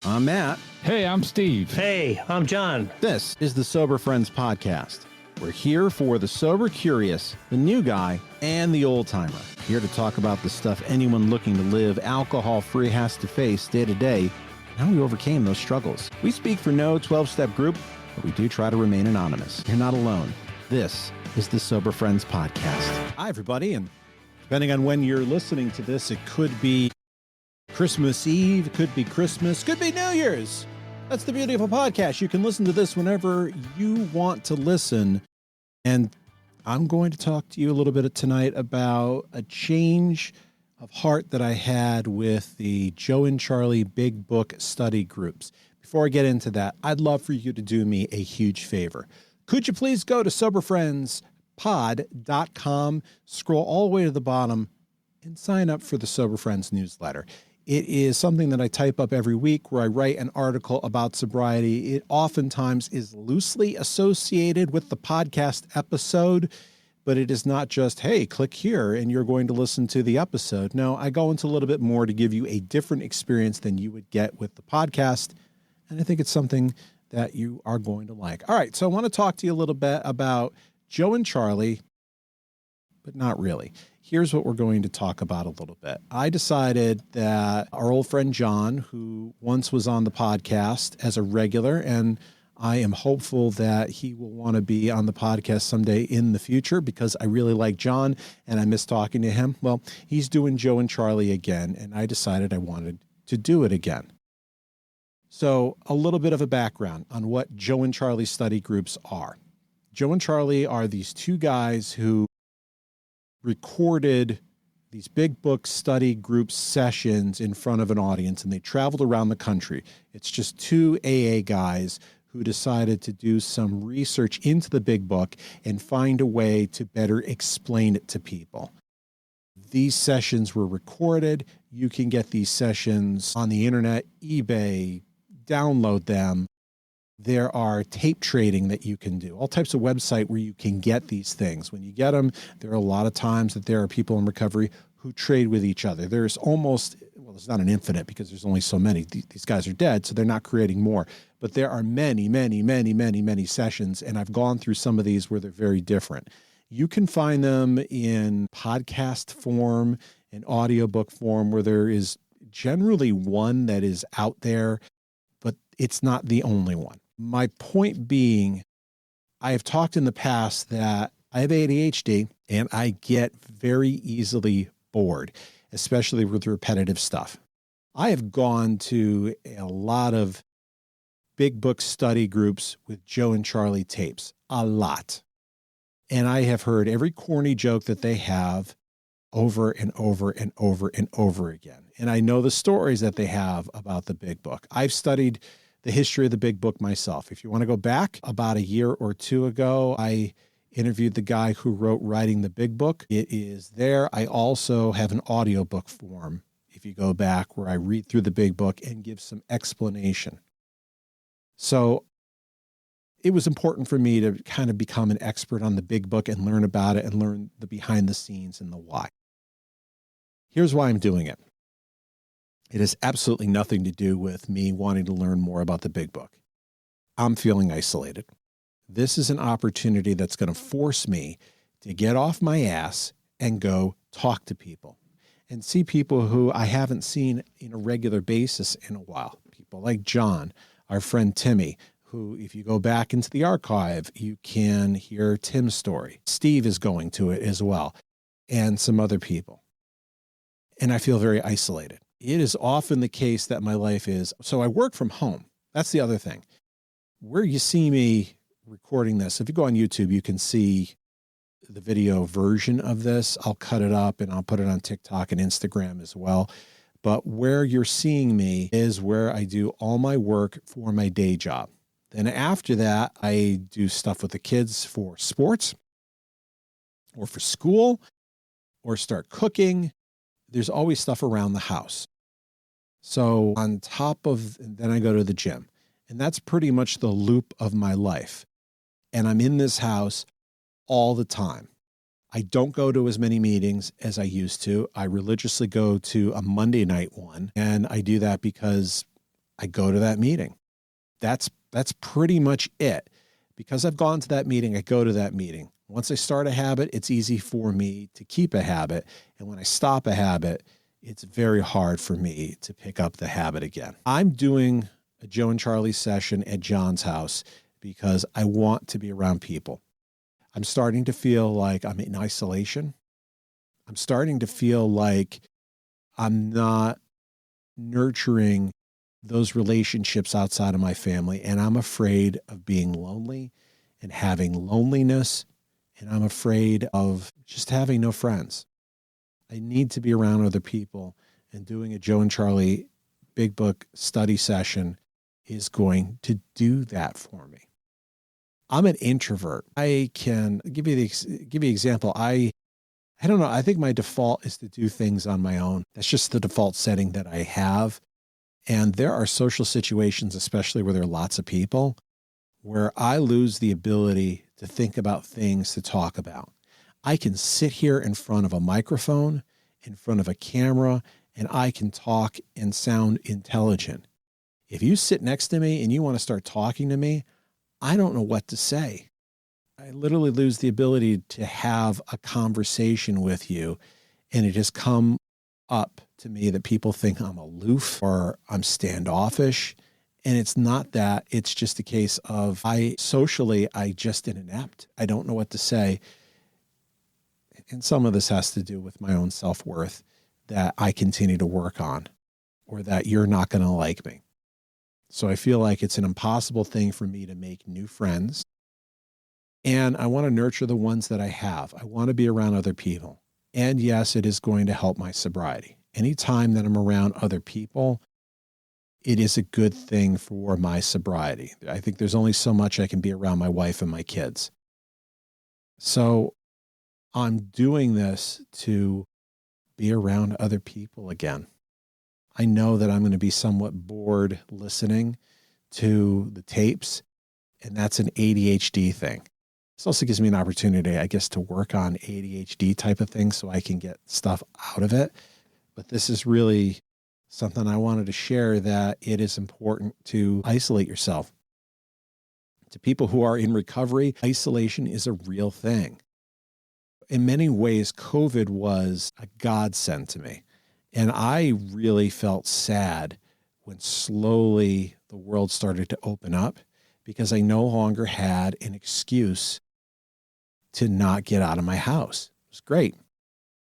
I'm Matt. Hey, I'm Steve. Hey, I'm John. This is the Sober Friends Podcast. We're here for the sober curious, the new guy, and the old timer. Here to talk about the stuff anyone looking to live alcohol-free has to face day to day, and how we overcame those struggles. We speak for no 12-step group, but we do try to remain anonymous. You're not alone. This is the Sober Friends Podcast. Hi, everybody, and depending on when you're listening to this, it could be Christmas Eve, it could be Christmas, could be New Year's. That's the beauty of a podcast. You can listen to this whenever you want to listen. And I'm going to talk to you a little bit tonight about a change of heart that I had with the Joe and Charlie Big Book study groups. Before I get into that, I'd love for you to do me a huge favor. Could you please go to soberfriendspod.com, scroll all the way to the bottom, and sign up for the Sober Friends newsletter. It is something that I type up every week where I write an article about sobriety. It oftentimes is loosely associated with the podcast episode, but it is not just, hey, click here and you're going to listen to the episode. No, I go into a little bit more to give you a different experience than you would get with the podcast. And I think it's something that you are going to like. All right, so I want to talk to you a little bit about Joe and Charlie, but not really. Here's what we're going to talk about a little bit. I decided that our old friend John, who once was on the podcast as a regular, and I am hopeful that he will want to be on the podcast someday in the future because I really like John and I miss talking to him. Well, he's doing Joe and Charlie again, and I decided I wanted to do it again. So a little bit of a background on what Joe and Charlie study groups are. Joe and Charlie are these two guys who recorded these big book study group sessions in front of an audience, and they traveled around the country. It's just two AA guys who decided to do some research into the big book and find a way to better explain it to people. These sessions were recorded. You can get these sessions on the internet, eBay, download them. There are tape trading that you can do, all types of website where you can get these things. When you get them, there are a lot of times that there are people in recovery who trade with each other. There's almost, well, it's not an infinite because there's only so many. These guys are dead, so they're not creating more. But there are many, many, many, many, many sessions, and I've gone through some of these where they're very different. You can find them in podcast form, in audiobook form, where there is generally one that is out there, but it's not the only one. My point being, I have talked in the past that I have ADHD and I get very easily bored, especially with repetitive stuff. I have gone to a lot of big book study groups with Joe and Charlie tapes, a lot. And I have heard every corny joke that they have over and over and over and over again. And I know the stories that they have about the big book. I've studied the history of the big book myself. If you want to go back about a year or two ago, I interviewed the guy who wrote Writing the Big Book. It is there. I also have an audiobook form, if you go back, where I read through the big book and give some explanation. So it was important for me to kind of become an expert on the big book and learn about it and learn the behind the scenes and the why. Here's why I'm doing it. It has absolutely nothing to do with me wanting to learn more about the big book. I'm feeling isolated. This is an opportunity that's going to force me to get off my ass and go talk to people and see people who I haven't seen in a regular basis in a while. People like John, our friend Timmy, who, if you go back into the archive, you can hear Tim's story. Steve is going to it as well, and some other people. And I feel very isolated. It is often the case that my life is, so I work from home. That's the other thing. Where you see me recording this, if you go on YouTube, you can see the video version of this. I'll cut it up and I'll put it on TikTok and Instagram as well. But where you're seeing me is where I do all my work for my day job. Then after that, I do stuff with the kids for sports or for school or start cooking. There's always stuff around the house. So on top of, then I go to the gym, and that's pretty much the loop of my life. And I'm in this house all the time. I don't go to as many meetings as I used to. I religiously go to a Monday night one, and I do that because I go to that meeting. That's pretty much it. Because I've gone to that meeting, I go to that meeting. Once I start a habit, it's easy for me to keep a habit. And when I stop a habit, it's very hard for me to pick up the habit again. I'm doing a Joe and Charlie session at John's house because I want to be around people. I'm starting to feel like I'm in isolation. I'm starting to feel like I'm not nurturing those relationships outside of my family. And I'm afraid of being lonely and having loneliness. And I'm afraid of just having no friends. I need to be around other people, and doing a Joe and Charlie Big Book study session is going to do that for me. I'm an introvert. I can give you an example. I don't know. I think my default is to do things on my own. That's just the default setting that I have. And there are social situations, especially where there are lots of people, where I lose the ability to think about things to talk about. I can sit here in front of a microphone, in front of a camera, and I can talk and sound intelligent. If you sit next to me and you want to start talking to me, I don't know what to say. I literally lose the ability to have a conversation with you, and it has come up to me that people think I'm aloof or I'm standoffish. And it's not that. It's just a case of socially, I just inept. I don't know what to say. And some of this has to do with my own self-worth that I continue to work on, or that you're not going to like me. So I feel like it's an impossible thing for me to make new friends. And I want to nurture the ones that I have. I want to be around other people. And yes, it is going to help my sobriety. Anytime that I'm around other people, it is a good thing for my sobriety. I think there's only so much I can be around my wife and my kids. So I'm doing this to be around other people again. I know that I'm going to be somewhat bored listening to the tapes, and that's an ADHD thing. This also gives me an opportunity, I guess, to work on ADHD type of things so I can get stuff out of it. But this is really something I wanted to share, that it is important to isolate yourself. To people who are in recovery, isolation is a real thing. In many ways, COVID was a godsend to me. And I really felt sad when slowly the world started to open up, because I no longer had an excuse to not get out of my house. It was great.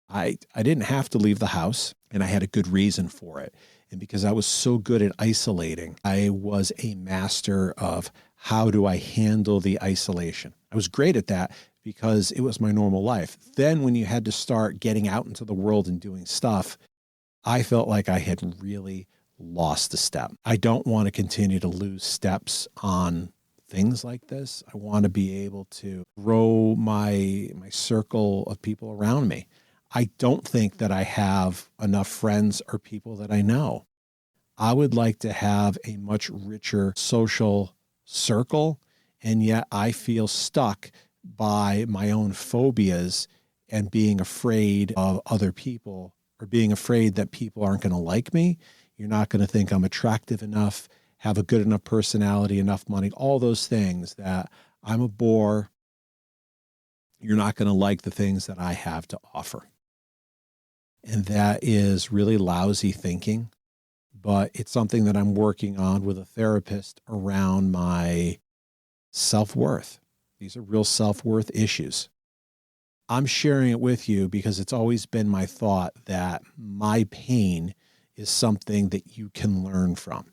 I didn't have to leave the house, and I had a good reason for it. And because I was so good at isolating, I was a master of how do I handle the isolation. I was great at that because it was my normal life. Then when you had to start getting out into the world and doing stuff, I felt like I had really lost a step. I don't want to continue to lose steps on things like this. I want to be able to grow my circle of people around me. I don't think that I have enough friends or people that I know. I would like to have a much richer social circle, and yet I feel stuck by my own phobias and being afraid of other people, or being afraid that people aren't going to like me. You're not going to think I'm attractive enough, have a good enough personality, enough money, all those things, that I'm a bore. You're not going to like the things that I have to offer. And that is really lousy thinking, but it's something that I'm working on with a therapist around my self-worth. These are real self-worth issues. I'm sharing it with you because it's always been my thought that my pain is something that you can learn from,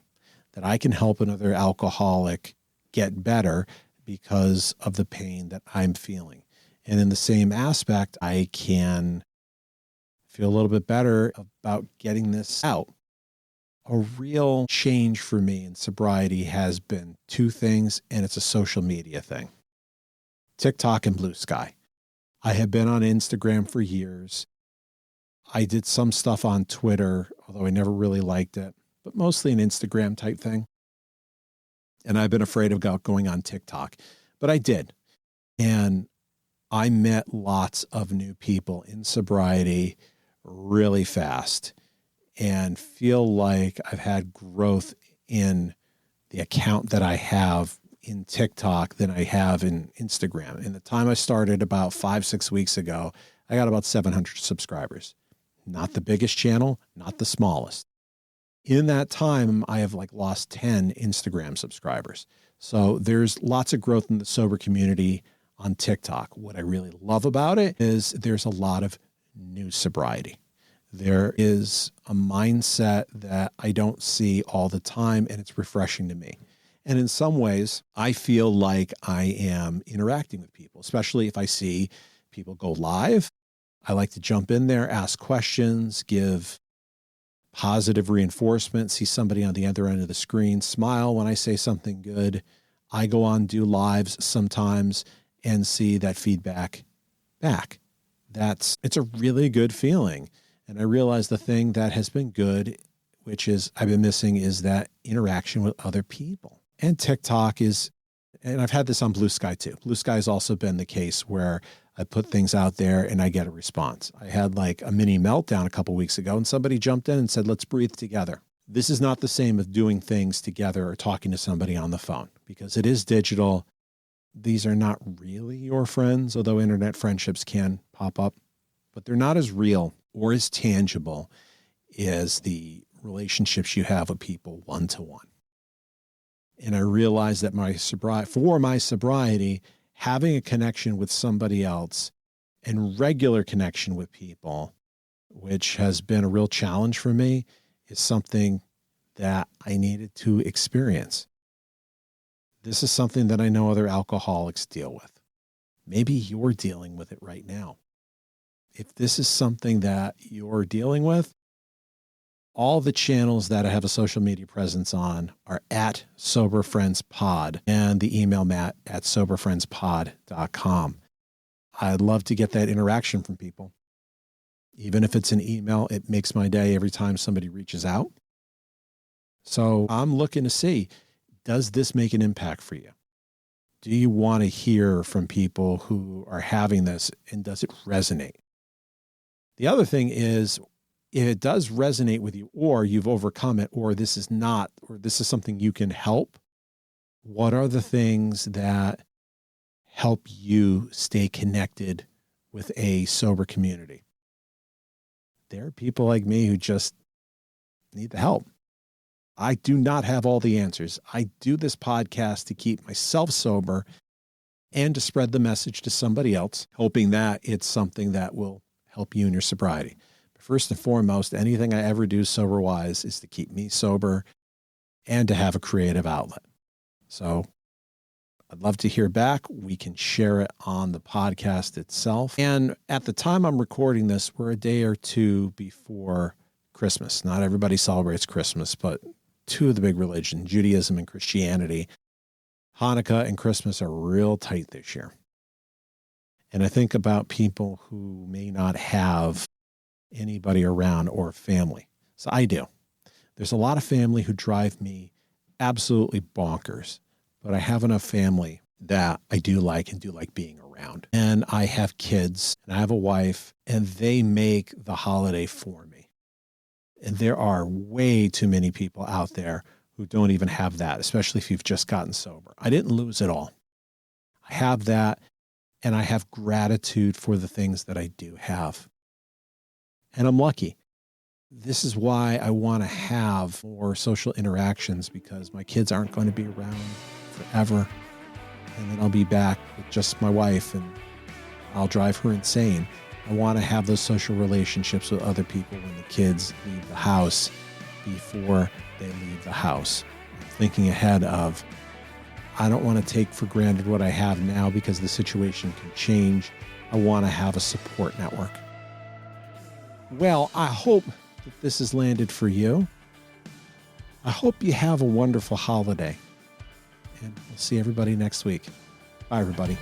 that I can help another alcoholic get better because of the pain that I'm feeling. And in the same aspect, I can feel a little bit better about getting this out. A real change for me in sobriety has been two things, and it's a social media thing. TikTok and Blue Sky. I have been on Instagram for years. I did some stuff on Twitter, although I never really liked it, but mostly an Instagram type thing. And I've been afraid of going on TikTok, but I did. And I met lots of new people in sobriety really fast, and feel like I've had growth in the account that I have in TikTok than I have in Instagram. In the time I started about 5-6 weeks ago, I got about 700 subscribers. Not the biggest channel, not the smallest. In that time, I have lost 10 Instagram subscribers. So there's lots of growth in the sober community on TikTok. What I really love about it is there's a lot of new sobriety. There is a mindset that I don't see all the time, and it's refreshing to me. And in some ways, I feel like I am interacting with people, especially if I see people go live. I like to jump in there, ask questions, give positive reinforcement, see somebody on the other end of the screen, smile when I say something good. I go on, do lives sometimes and see that feedback back. It's a really good feeling. And I realize the thing that has been good, which is I've been missing, is that interaction with other people. And TikTok and I've had this on Blue Sky too. Blue Sky has also been the case where I put things out there and I get a response. I had a mini meltdown a couple weeks ago and somebody jumped in and said, let's breathe together. This is not the same as doing things together or talking to somebody on the phone because it is digital. These are not really your friends, although internet friendships can pop up, but they're not as real or as tangible as the relationships you have with people one-to-one. And I realized that for my sobriety, having a connection with somebody else and regular connection with people, which has been a real challenge for me, is something that I needed to experience. This is something that I know other alcoholics deal with. Maybe you're dealing with it right now. If this is something that you're dealing with, all the channels that I have a social media presence on are at Sober Friends Pod and the email matt@soberfriendspod.com. I'd love to get that interaction from people. Even if it's an email, it makes my day every time somebody reaches out. So I'm looking to see, does this make an impact for you? Do you want to hear from people who are having this, and does it resonate? The other thing is, if it does resonate with you, or you've overcome it, or this is something you can help, what are the things that help you stay connected with a sober community? There are people like me who just need the help. I do not have all the answers. I do this podcast to keep myself sober and to spread the message to somebody else, hoping that it's something that will help you in your sobriety. First and foremost, anything I ever do sober-wise is to keep me sober and to have a creative outlet. So I'd love to hear back. We can share it on the podcast itself. And at the time I'm recording this, we're a day or two before Christmas. Not everybody celebrates Christmas, but two of the big religions, Judaism and Christianity, Hanukkah and Christmas are real tight this year. And I think about people who may not have anybody around or family. So I do. There's a lot of family who drive me absolutely bonkers, but I have enough family that I do like and do like being around. And I have kids and I have a wife, and they make the holiday for me. And there are way too many people out there who don't even have that, especially if you've just gotten sober. I didn't lose it all. I have that, and I have gratitude for the things that I do have. And I'm lucky. This is why I want to have more social interactions, because my kids aren't going to be around forever. And then I'll be back with just my wife and I'll drive her insane. I want to have those social relationships with other people when the kids leave the house before they leave the house. I'm thinking ahead of, I don't want to take for granted what I have now because the situation can change. I want to have a support network. Well, I hope that this has landed for you. I hope you have a wonderful holiday. And we'll see everybody next week. Bye, everybody.